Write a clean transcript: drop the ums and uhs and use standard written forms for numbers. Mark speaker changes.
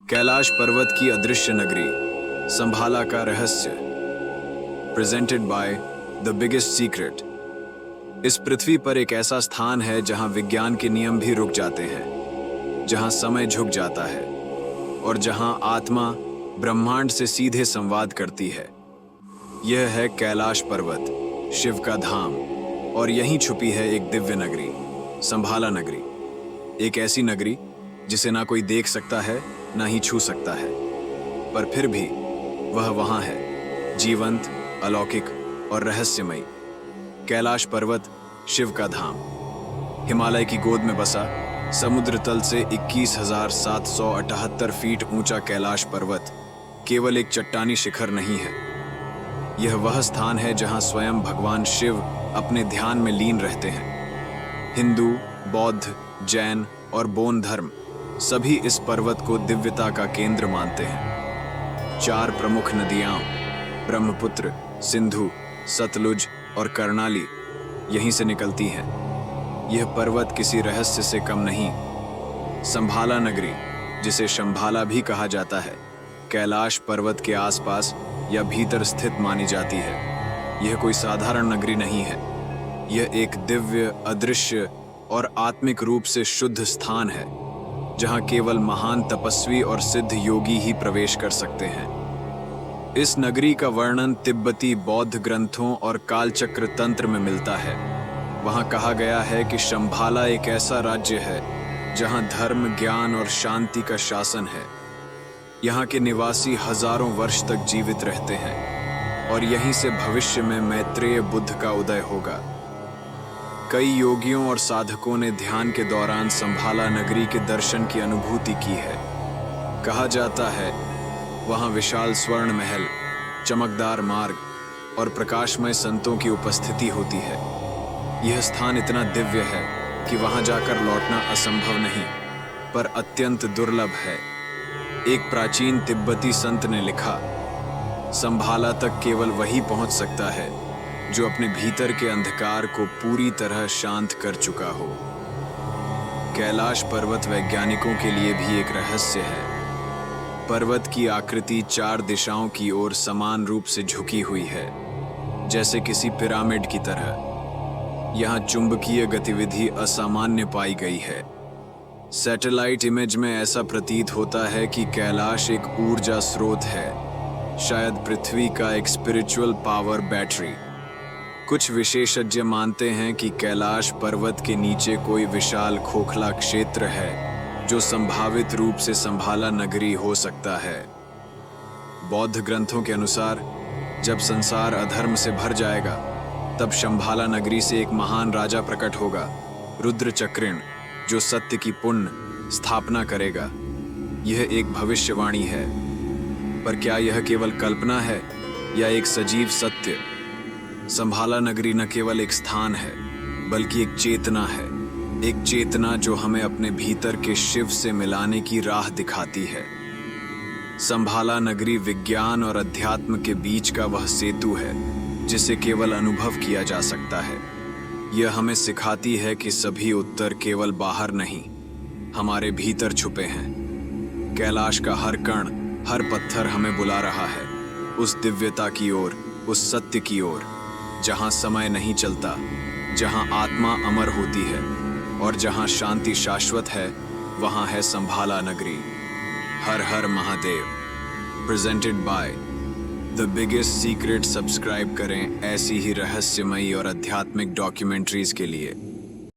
Speaker 1: कैलाश पर्वत की अदृश्य नगरी, संभाला का रहस्य। Presented by the biggest secret. इस पृथ्वी पर एक ऐसा स्थान है जहां विज्ञान के नियम भी रुक जाते हैं, जहां समय झुक जाता है और जहां आत्मा ब्रह्मांड से सीधे संवाद करती है। यह है कैलाश पर्वत, शिव का धाम, और यहीं छुपी है एक दिव्य नगरी, संभाला नगरी। एक ऐसी नगरी जिसे ना कोई देख सकता है ना ही छू सकता है, पर फिर भी वह वहां है, जीवंत, अलौकिक और रहस्यमयी। कैलाश पर्वत, शिव का धाम। हिमालय की गोद में बसा समुद्र तल से 21,778 फीट ऊंचा कैलाश पर्वत केवल एक चट्टानी शिखर नहीं है। यह वह स्थान है जहां स्वयं भगवान शिव अपने ध्यान में लीन रहते हैं। हिंदू, बौद्ध, जैन और बौन धर्म सभी इस पर्वत को दिव्यता का केंद्र मानते हैं। 4 प्रमुख नदियां ब्रह्मपुत्र, सिंधु, सतलुज और कर्णाली यहीं से निकलती हैं। यह पर्वत किसी रहस्य से कम नहीं। संभाला नगरी, जिसे शंभाला भी कहा जाता है, कैलाश पर्वत के आसपास या भीतर स्थित मानी जाती है। यह कोई साधारण नगरी नहीं है। यह एक दिव्य, अदृश्य और आत्मिक रूप से शुद्ध स्थान है, जहां केवल महान तपस्वी और सिद्ध योगी ही प्रवेश कर सकते हैं। इस नगरी का वर्णन तिब्बती बौद्ध ग्रंथों और कालचक्र तंत्र में मिलता है। वहां कहा गया है कि शंभाला एक ऐसा राज्य है जहां धर्म, ज्ञान और शांति का शासन है। यहाँ के निवासी हजारों वर्ष तक जीवित रहते हैं और यहीं से भविष्य में मैत्रेय बुद्ध का उदय होगा। कई योगियों और साधकों ने ध्यान के दौरान संभाला नगरी के दर्शन की अनुभूति की है। कहा जाता है वहां विशाल स्वर्ण महल, चमकदार मार्ग और प्रकाशमय संतों की उपस्थिति होती है। यह स्थान इतना दिव्य है कि वहां जाकर लौटना असंभव नहीं, पर अत्यंत दुर्लभ है। एक प्राचीन तिब्बती संत ने लिखा, संभाला तक केवल वही पहुंच सकता है जो अपने भीतर के अंधकार को पूरी तरह शांत कर चुका हो। कैलाश पर्वत वैज्ञानिकों के लिए भी एक रहस्य है। पर्वत की आकृति 4 दिशाओं की ओर समान रूप से झुकी हुई है, जैसे किसी पिरामिड की तरह। यहाँ चुंबकीय गतिविधि असामान्य पाई गई है। सैटेलाइट इमेज में ऐसा प्रतीत होता है कि कैलाश एक ऊर्जा स्रोत है, शायद पृथ्वी का एक स्पिरिचुअल पावर बैटरी। कुछ विशेषज्ञ मानते हैं कि कैलाश पर्वत के नीचे कोई विशाल खोखला क्षेत्र है जो संभावित रूप से संभाला नगरी हो सकता है। बौद्ध ग्रंथों के अनुसार जब संसार अधर्म से भर जाएगा, तब शंभाला नगरी से एक महान राजा प्रकट होगा, रुद्र चक्रिण, जो सत्य की पुण्य स्थापना करेगा। यह एक भविष्यवाणी है, पर क्या यह केवल कल्पना है या एक सजीव सत्य? संभाला नगरी न केवल एक स्थान है, बल्कि एक चेतना है। एक चेतना जो हमें अपने भीतर के शिव से मिलाने की राह दिखाती है। संभाला नगरी विज्ञान और अध्यात्म के बीच का वह सेतु है जिसे केवल अनुभव किया जा सकता है। यह हमें सिखाती है कि सभी उत्तर केवल बाहर नहीं, हमारे भीतर छुपे हैं। कैलाश का हर कण, हर पत्थर हमें बुला रहा है उस दिव्यता की ओर, उस सत्य की ओर, जहां समय नहीं चलता, जहां आत्मा अमर होती है और जहां शांति शाश्वत है। वहां है संभाला नगरी। हर हर Mahadev. Presented by the biggest secret. Subscribe करें ऐसी ही रहस्यमयी और आध्यात्मिक डॉक्यूमेंट्रीज के लिए।